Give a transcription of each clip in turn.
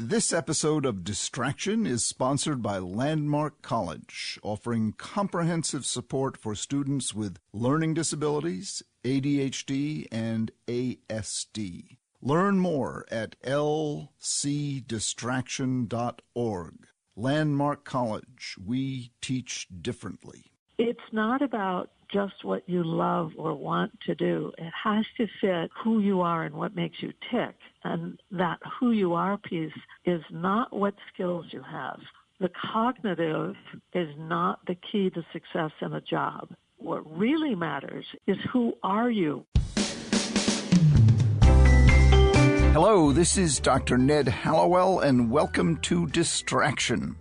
This episode of Distraction is sponsored by Landmark College, offering comprehensive support for students with learning disabilities, ADHD, and ASD. Learn more at lcdistraction.org. Landmark College, we teach differently. It's not about just what you love or want to do. It has to fit who you are and what makes you tick. And that who you are piece is not what skills you have. The cognitive is not the key to success in a job. What really matters is who are you? Hello, this is Dr. Ned Hallowell, and welcome to Distraction.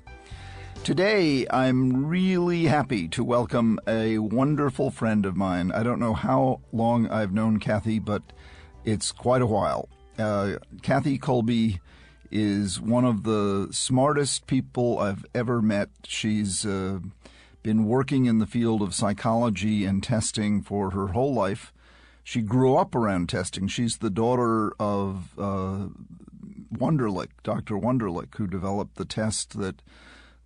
Today, I'm really happy to welcome a wonderful friend of mine. I don't know how long I've known Kathy, but it's quite a while. Kathy Kolbe is one of the smartest people I've ever met. She's been working in the field of psychology and testing for her whole life. She grew up around testing. She's the daughter of Wonderlic, Dr. Wonderlic, who developed the test that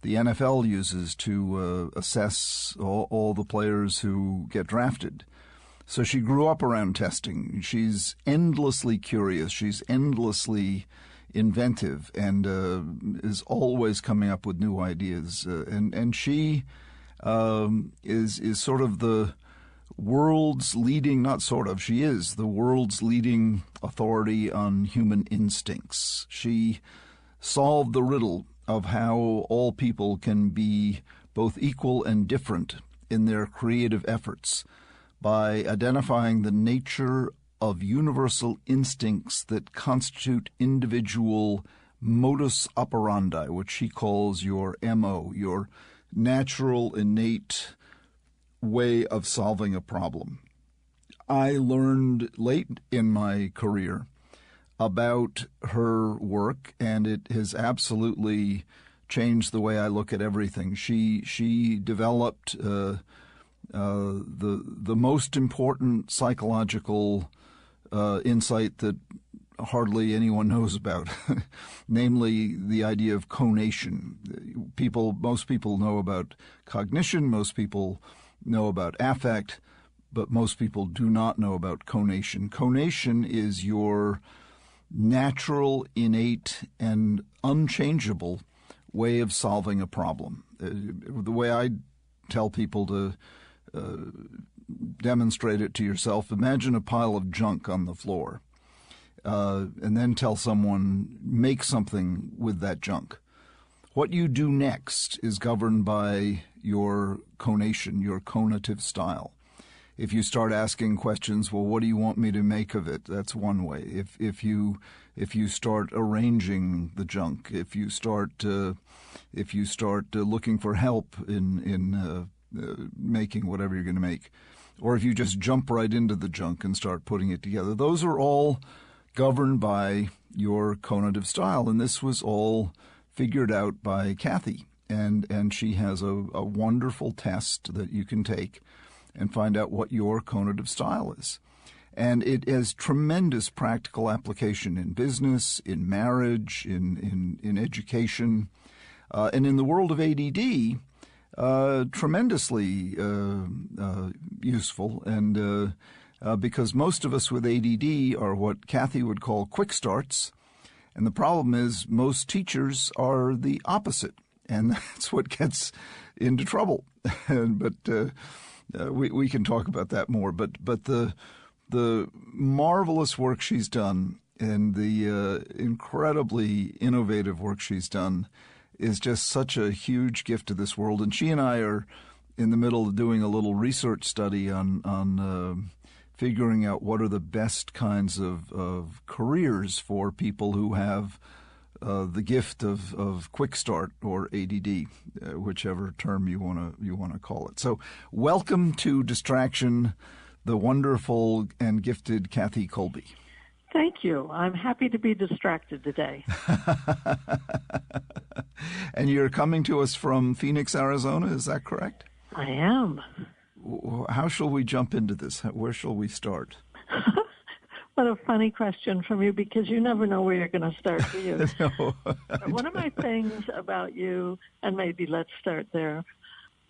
the NFL uses to assess all the players who get drafted. So she grew up around testing. She's endlessly curious. She's endlessly inventive and is always coming up with new ideas. And she is sort of the world's leading, not sort of, she is the world's leading authority on human instincts. She solved the riddle of how all people can be both equal and different in their creative efforts by identifying the nature of universal instincts that constitute individual modus operandi, which she calls your MO, your natural, innate way of solving a problem. I learned late in my career about her work, and it has absolutely changed the way I look at everything. She developed the most important psychological insight that hardly anyone knows about, namely the idea of conation. Most people know about cognition, most people know about affect, but most people do not know about conation. Conation is your natural, innate, and unchangeable way of solving a problem. The way I tell people to demonstrate it to yourself, imagine a pile of junk on the floor, and then tell someone, make something with that junk. What you do next is governed by your conation, your conative style. If you start asking questions, well, what do you want me to make of it? That's one way. If you start arranging the junk, if you start looking for help in making whatever you're going to make, or if you just jump right into the junk and start putting it together, those are all governed by your conative style. And this was all figured out by Kathy, and she has a wonderful test that you can take and find out what your conative style is. And it has tremendous practical application in business, in marriage, in education, and in the world of ADD, tremendously useful. And because most of us with ADD are what Kathy would call quick starts, and the problem is most teachers are the opposite, and that's what gets into trouble. But we can talk about that more. But the marvelous work she's done and the incredibly innovative work she's done is just such a huge gift to this world. And she and I are in the middle of doing a little research study on figuring out what are the best kinds of careers for people who have the gift of quick start or ADD, whichever term you want to call it. So, welcome to Distraction, the wonderful and gifted Kathy Kolbe. Thank you. I'm happy to be distracted today. And you're coming to us from Phoenix, Arizona, is that correct? I am. How shall we jump into this? Where shall we start? but a funny question from you because you never know where you're going to start, do you? No. One of my things about you, and maybe let's start there,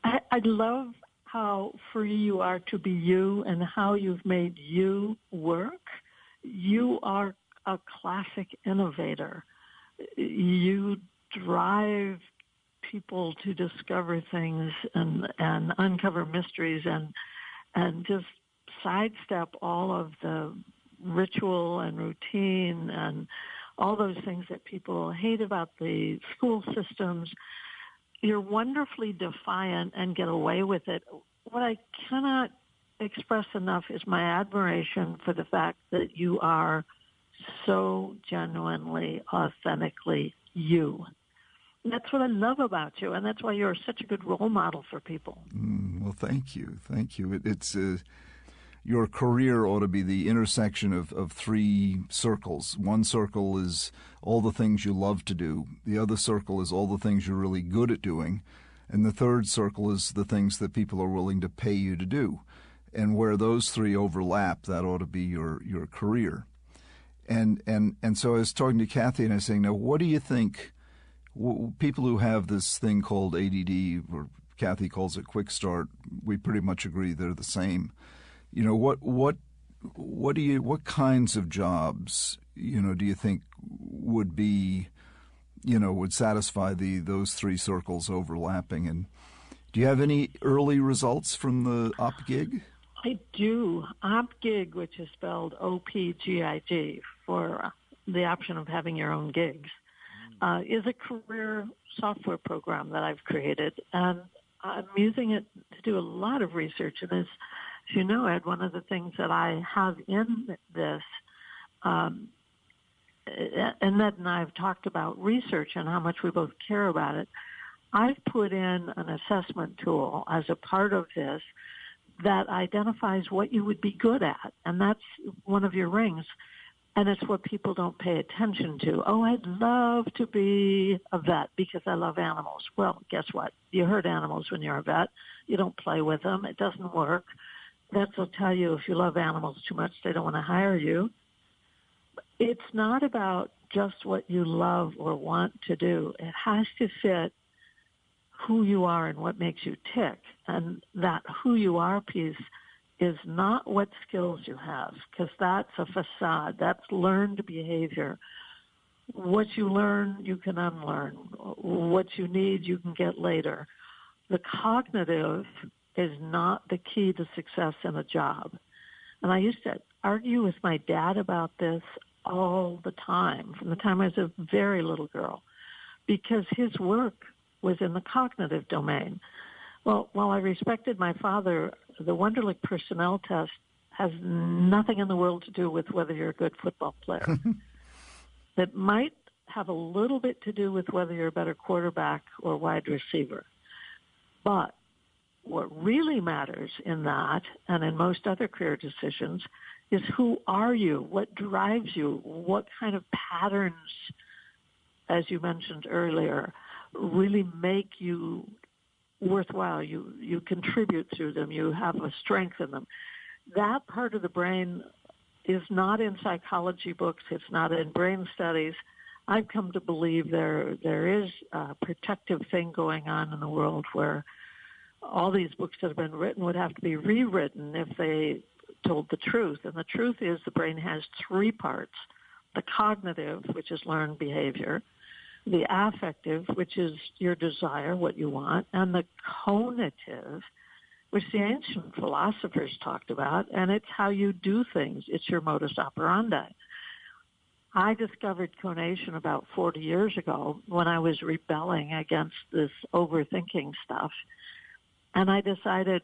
I love how free you are to be you and how you've made you work. You are a classic innovator. You drive people to discover things and uncover mysteries and just sidestep all of the ritual and routine and all those things that people hate about the school systems. You're wonderfully defiant and get away with it. What I cannot express enough is my admiration for the fact that you are so genuinely, authentically you. And that's what I love about you, and that's why you're such a good role model for people. Well, thank you. Thank you. It's your career ought to be the intersection of three circles. One circle is all the things you love to do. The other circle is all the things you're really good at doing. And the third circle is the things that people are willing to pay you to do. And where those three overlap, that ought to be your career. And so I was talking to Kathy and I was saying, now, what do you think people who have this thing called ADD, or Kathy calls it quick start, we pretty much agree they're the same. You know, what kinds of jobs, you know, do you think would be, you know, would satisfy those three circles overlapping? And do you have any early results from the op gig? I do. Op gig, which is spelled OPGIG, for the option of having your own gigs, is a career software program that I've created, and I'm using it to do a lot of research. And as you know, Ed, one of the things that I have in this, and Ned and I have talked about research and how much we both care about it, I've put in an assessment tool as a part of this that identifies what you would be good at, and that's one of your rings. And it's what people don't pay attention to. Oh, I'd love to be a vet because I love animals. Well, guess what? You hurt animals when you're a vet. You don't play with them. It doesn't work. Vets will tell you if you love animals too much, they don't want to hire you. It's not about just what you love or want to do. It has to fit who you are and what makes you tick. And that who you are piece is not what skills you have, because that's a facade. That's learned behavior. What you learn, you can unlearn. What you need, you can get later. The cognitive is not the key to success in a job. And I used to argue with my dad about this all the time, from the time I was a very little girl, because his work was in the cognitive domain. Well, while I respected my father, the Wonderlic personnel test has nothing in the world to do with whether you're a good football player. It might have a little bit to do with whether you're a better quarterback or wide receiver. But what really matters in that, and in most other career decisions, is who are you? What drives you? What kind of patterns, as you mentioned earlier, really make you worthwhile? You contribute through them. You have a strength in them. That part of the brain is not in psychology books. It's not in brain studies. I've come to believe there is a protective thing going on in the world where all these books that have been written would have to be rewritten if they told the truth. And the truth is the brain has three parts: the cognitive, which is learned behavior; the affective, which is your desire, what you want; and the conative, which the ancient philosophers talked about, and it's how you do things. It's your modus operandi. I discovered conation about 40 years ago when I was rebelling against this overthinking stuff, and I decided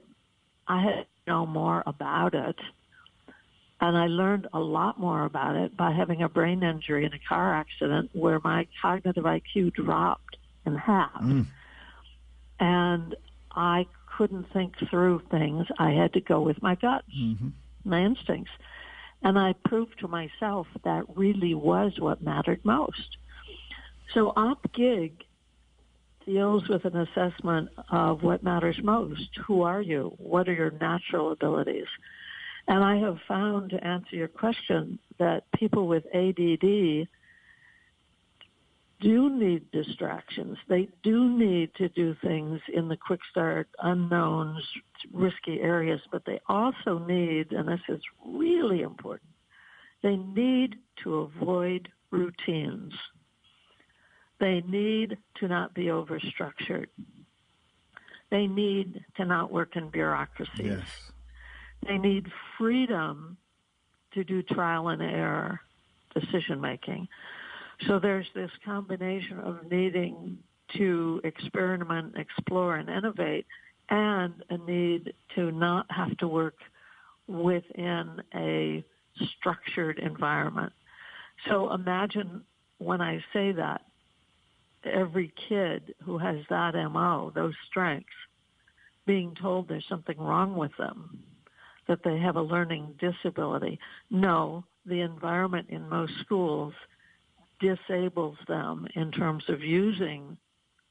I had to know more about it. And I learned a lot more about it by having a brain injury in a car accident where my cognitive IQ dropped in half. And I couldn't think through things. I had to go with my gut, my instincts. And I proved to myself that really was what mattered most. So OpGig deals with an assessment of what matters most. Who are you? What are your natural abilities? And I have found, to answer your question, that people with ADD do need distractions. They do need to do things in the quick start, unknowns, risky areas, but they also need, and this is really important, they need to avoid routines. They need to not be overstructured. They need to not work in bureaucracies. Yes. They need freedom to do trial and error decision-making. So there's this combination of needing to experiment, explore, and innovate, and a need to not have to work within a structured environment. So imagine when I say that, every kid who has that MO, those strengths, being told there's something wrong with them, that they have a learning disability. No, the environment in most schools disables them in terms of using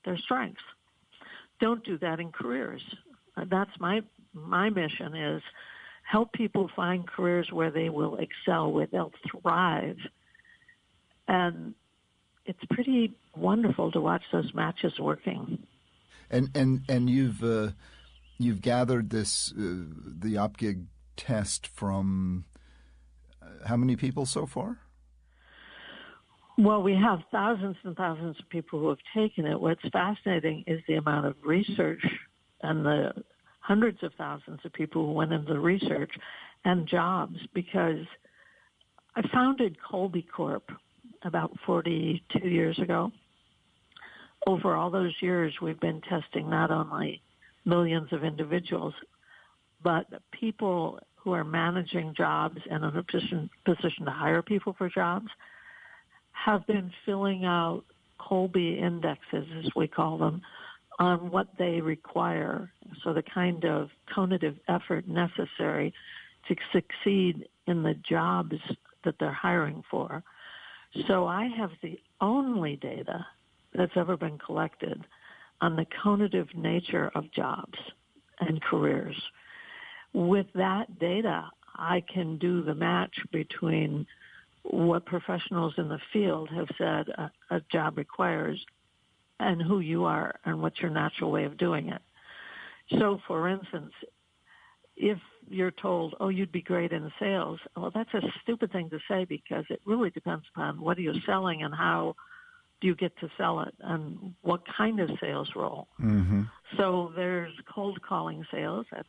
their strengths. Don't do that in careers. That's my mission, is help people find careers where they will excel, where they'll thrive. And it's pretty wonderful to watch those matches working. And you've gathered this the OpGig test from how many people so far? Well, we have thousands and thousands of people who have taken it. What's fascinating is the amount of research and the hundreds of thousands of people who went into the research and jobs, because I founded Kolbe Corp about 42 years ago. Over all those years, we've been testing not only millions of individuals, but people who are managing jobs and in a position to hire people for jobs have been filling out Kolbe indexes, as we call them, on what they require. So the kind of conative effort necessary to succeed in the jobs that they're hiring for. So I have the only data that's ever been collected on the conative nature of jobs and careers. With that data, I can do the match between what professionals in the field have said a job requires and who you are and what's your natural way of doing it. So, for instance, if you're told, oh, you'd be great in sales, well, that's a stupid thing to say, because it really depends upon what are you selling and how do you get to sell it and what kind of sales role. Mm-hmm. So there's cold calling sales. That's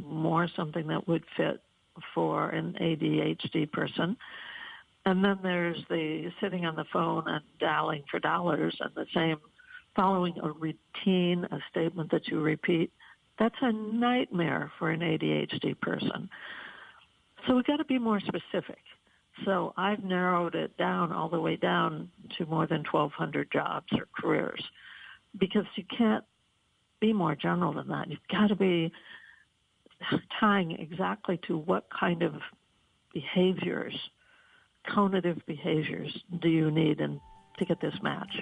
more something that would fit for an ADHD person. And then there's the sitting on the phone and dialing for dollars, and the same, following a routine, a statement that you repeat. That's a nightmare for an ADHD person. So we've got to be more specific. So I've narrowed it down all the way down to more than 1,200 jobs or careers, because you can't be more general than that. You've got to be tying exactly to what kind of behaviors, conative behaviors, do you need to get this match.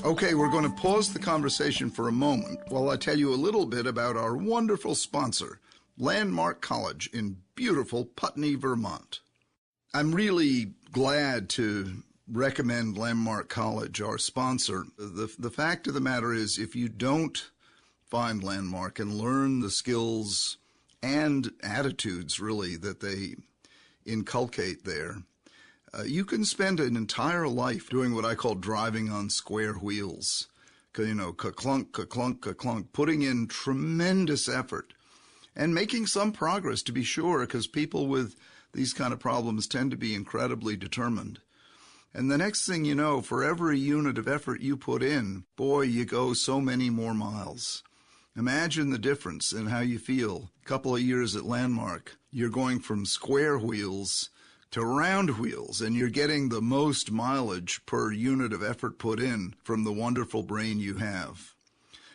Okay, we're going to pause the conversation for a moment while I tell you a little bit about our wonderful sponsor, Landmark College in beautiful Putney, Vermont. I'm really glad to recommend Landmark College, our sponsor. The fact of the matter is, if you don't find Landmark and learn the skills and attitudes, really, that they inculcate there, you can spend an entire life doing what I call driving on square wheels. Ka-clunk, ka-clunk, ka-clunk, putting in tremendous effort and making some progress, to be sure, because people with these kind of problems tend to be incredibly determined. And the next thing you know, for every unit of effort you put in, boy, you go so many more miles. Imagine the difference in how you feel. A couple of years at Landmark, you're going from square wheels to round wheels, and you're getting the most mileage per unit of effort put in from the wonderful brain you have.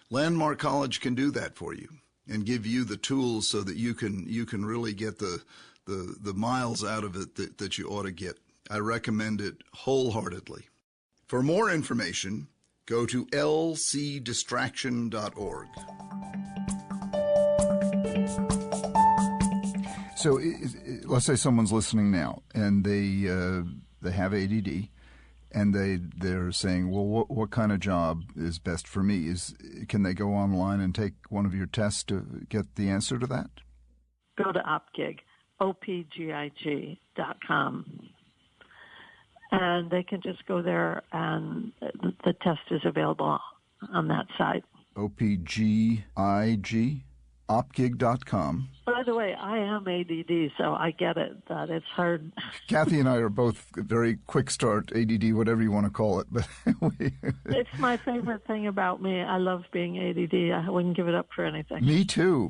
Landmark College can do that for you and give you the tools so that you can really get the miles out of it that you ought to get. I recommend it wholeheartedly. For more information, go to lcdistraction.org. So let's say someone's listening now, and they have ADD, and they're saying, well, what kind of job is best for me? Can they go online and take one of your tests to get the answer to that? Go to Opgig, opgig.com. And they can just go there, and the test is available on that site. OPGIG, opgig.com. By the way, I am ADD, so I get it, that it's hard. Kathy and I are both very quick start ADD, whatever you want to call it. But It's my favorite thing about me. I love being ADD. I wouldn't give it up for anything. Me too.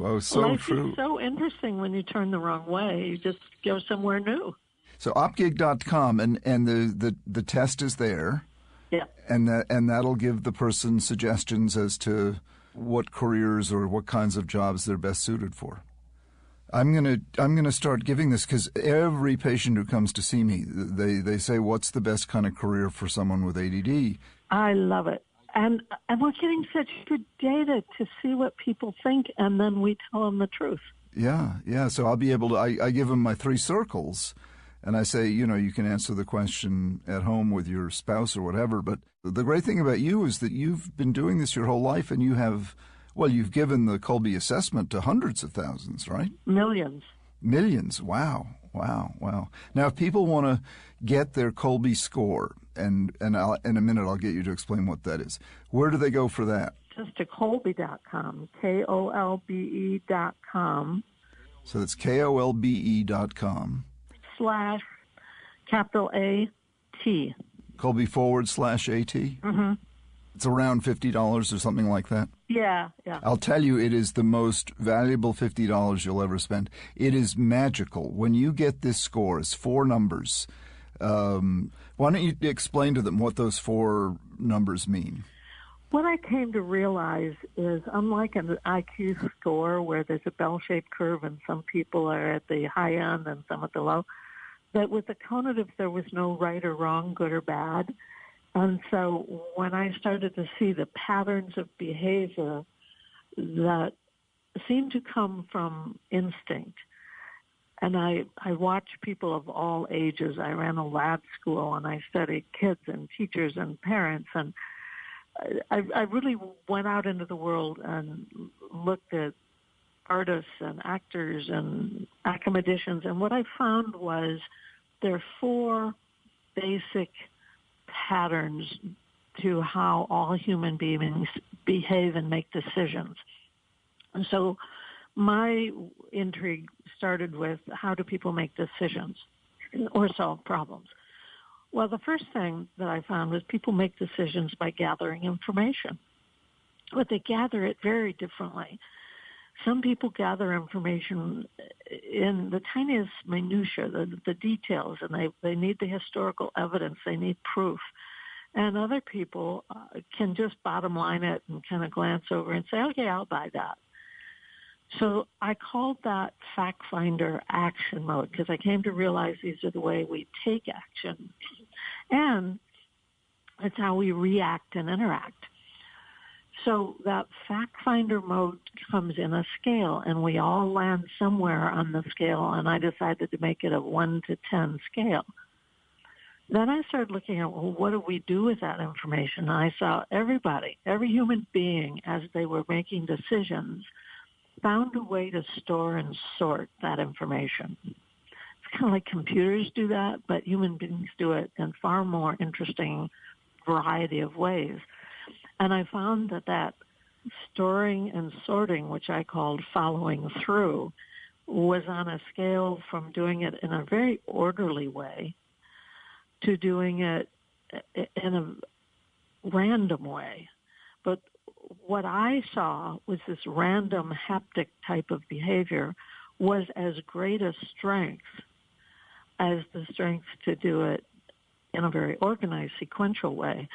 Oh, so Life true. Life is so interesting when you turn the wrong way. You just go somewhere new. So opgig.com, and the test is there. Yeah. And that'll give the person suggestions as to what careers or what kinds of jobs they're best suited for. I'm gonna start giving this, because every patient who comes to see me, they say, what's the best kind of career for someone with ADD? I love it. And we're getting such good data to see what people think, and then we tell them the truth. Yeah. So I'll be able to, I give them my 3 circles, and I say, you can answer the question at home with your spouse or whatever. But the great thing about you is that you've been doing this your whole life, and you've given the Kolbe assessment to hundreds of thousands, right? Millions. Wow. Now, if people want to get their Kolbe score, and in a minute I'll get you to explain what that is, where do they go for that? Just to Kolbe.com, KOLBE.com. So that's KOLBE.com. /AT. Kolbe /AT? Mm-hmm. It's around $50 or something like that. Yeah. I'll tell you, it is the most valuable $50 you'll ever spend. It is magical. When you get this score, it's 4 numbers. Why don't you explain to them what those 4 numbers mean? What I came to realize is, unlike an IQ score where there's a bell-shaped curve and some people are at the high end and some at the low, that with the Conative there was no right or wrong, good or bad. And so when I started to see the patterns of behavior that seemed to come from instinct, and I watched people of all ages. I ran a lab school, and I studied kids and teachers and parents, and I really went out into the world and looked at artists and actors and academicians, and what I found was there are 4 basic patterns to how all human beings behave and make decisions. And so my intrigue started with, how do people make decisions or solve problems? Well, the first thing that I found was people make decisions by gathering information, but they gather it very differently. Some people gather information in the tiniest minutia, the details, and they need the historical evidence, they need proof. And other people can just bottom line it and kind of glance over and say, okay, I'll buy that. So I called that fact finder action mode, because I came to realize these are the way we take action. And it's how we react and interact. So that fact finder mode comes in a scale, and we all land somewhere on the scale, and I decided to make it a 1 to 10 scale. Then I started looking at, well, what do we do with that information? And I saw everybody, every human being, as they were making decisions, found a way to store and sort that information. It's kind of like computers do that, but human beings do it in far more interesting variety of ways. And I found that storing and sorting, which I called following through, was on a scale from doing it in a very orderly way to doing it in a random way. But what I saw was this random haptic type of behavior was as great a strength as the strength to do it in a very organized, sequential way.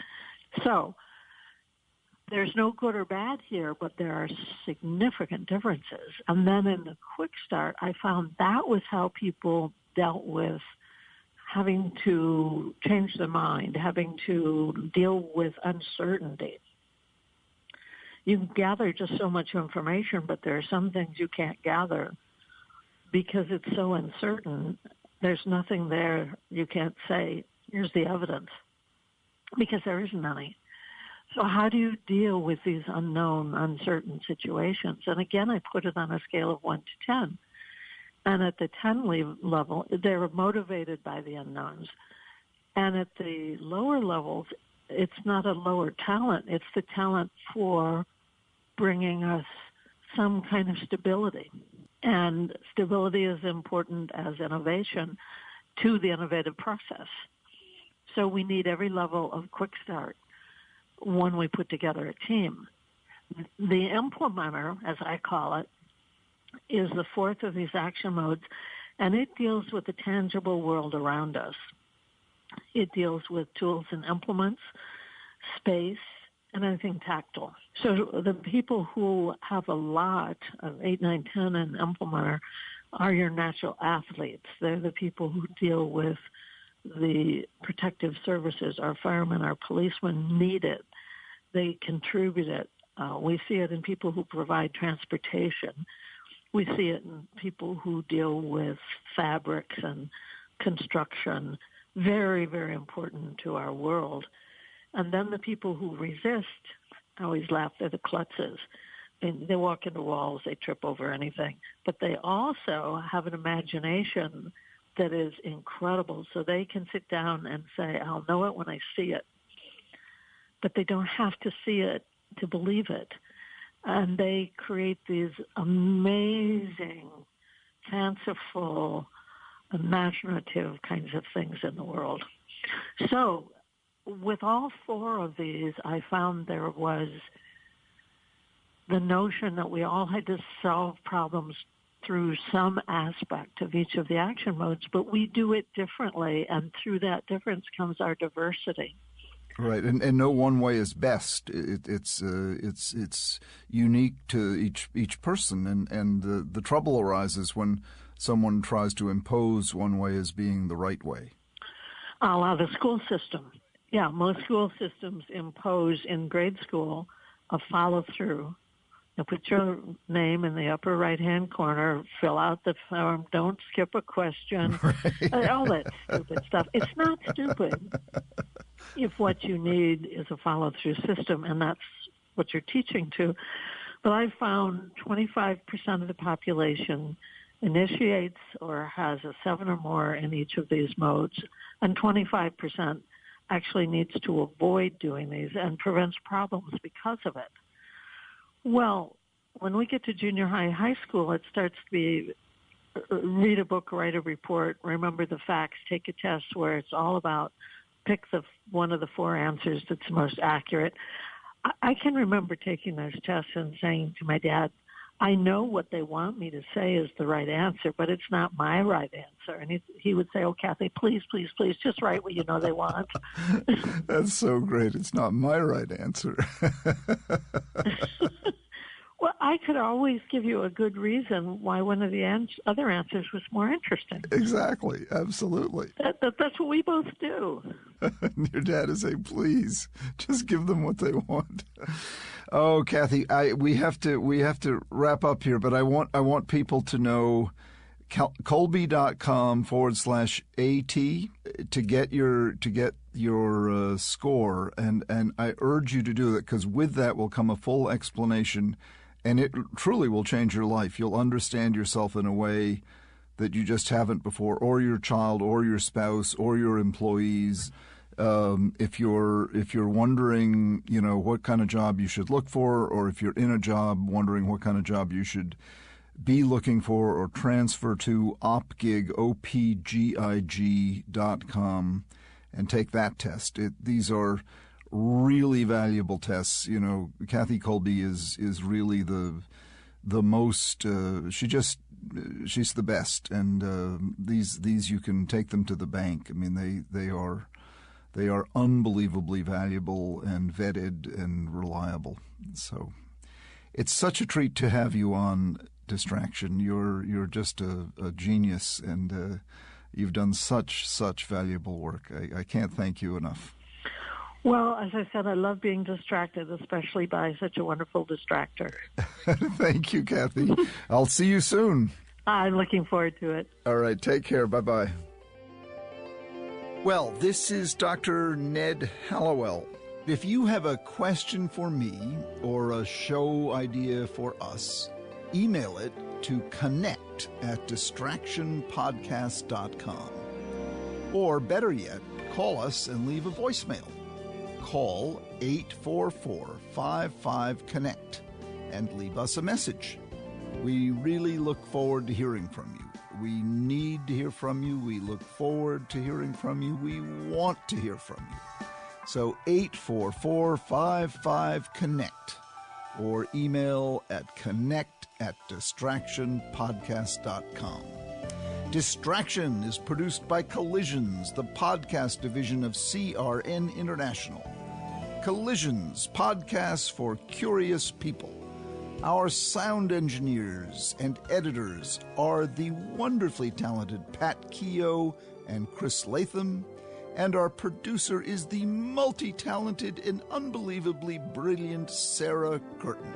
So there's no good or bad here, but there are significant differences. And then in the quick start, I found that was how people dealt with having to change their mind, having to deal with uncertainty. You can gather just so much information, but there are some things you can't gather because it's so uncertain, there's nothing there. You can't say, here's the evidence, because there isn't any. So how do you deal with these unknown, uncertain situations? And again, I put it on a scale of 1 to 10. And at the 10 level, they're motivated by the unknowns. And at the lower levels, it's not a lower talent. It's the talent for bringing us some kind of stability. And stability is important as innovation to the innovative process. So we need every level of quick start when we put together a team. The implementer, as I call it, is the fourth of these action modes, and it deals with the tangible world around us. It deals with tools and implements, space, and anything tactile. So the people who have a lot of 8, 9, 10 and implementer are your natural athletes. They're the people who deal with the protective services. Our firemen, our policemen need it. They contribute it. We see it in people who provide transportation. We see it in people who deal with fabrics and construction. Very, very important to our world. And then the people who resist, I always laugh, they're the klutzes. They walk into walls, they trip over anything. But they also have an imagination that is incredible. So they can sit down and say, I'll know it when I see it. But they don't have to see it to believe it. And they create these amazing, fanciful, imaginative kinds of things in the world. So with all four of these, I found there was the notion that we all had to solve problems through some aspect of each of the action modes, but we do it differently, and through that difference comes our diversity. Right, and no one way is best. It's unique to each person, and the trouble arises when someone tries to impose one way as being the right way. A la the school system. Yeah, most school systems impose in grade school a follow-through. You put your name in the upper right-hand corner, fill out the form, don't skip a question, right. All that stupid stuff. It's not stupid if what you need is a follow-through system, and that's what you're teaching to. But I found 25% of the population initiates or has a 7 or more in each of these modes, and 25% actually needs to avoid doing these and prevents problems because of it. Well, when we get to junior high school, it starts to be read a book, write a report, remember the facts, take a test where it's all about pick one of the 4 answers that's most accurate. I can remember taking those tests and saying to my dad, I know what they want me to say is the right answer, but it's not my right answer. And he would say, oh, Kathy, please, please, please, just write what you know they want. That's so great. It's not my right answer. Well, I could always give you a good reason why one of the other answers was more interesting. Exactly. Absolutely. That's what we both do. Your dad is saying, please, just give them what they want. Oh, Kathy, we have to wrap up here, but I want people to know Kolbe.com/AT to get your score, and I urge you to do that, because with that will come a full explanation, and it truly will change your life. You'll understand yourself in a way that you just haven't before, or your child, or your spouse, or your employees. If you're wondering, what kind of job you should look for, or if you're in a job wondering what kind of job you should be looking for, or transfer to opgig.com and take that test. These are really valuable tests. Kathy Kolbe is really the most. She's the best, and these you can take them to the bank. I mean, they are unbelievably valuable and vetted and reliable. So it's such a treat to have you on Distraction. You're just a genius, and you've done such valuable work. I can't thank you enough. Well, as I said, I love being distracted, especially by such a wonderful distractor. Thank you, Kathy. I'll see you soon. I'm looking forward to it. All right. Take care. Bye-bye. Well, this is Dr. Ned Hallowell. If you have a question for me or a show idea for us, email it to connect@distractionpodcast.com. Or better yet, call us and leave a voicemail. Call 844-55-CONNECT and leave us a message. We really look forward to hearing from you. We need to hear from you. We look forward to hearing from you. We want to hear from you. So 844-55-CONNECT or email at connect@distractionpodcast.com. Distraction is produced by Collisions, the podcast division of CRN International. Collisions, podcasts for curious people. Our sound engineers and editors are the wonderfully talented Pat Keogh and Chris Latham, and our producer is the multi-talented and unbelievably brilliant Sarah Curtin.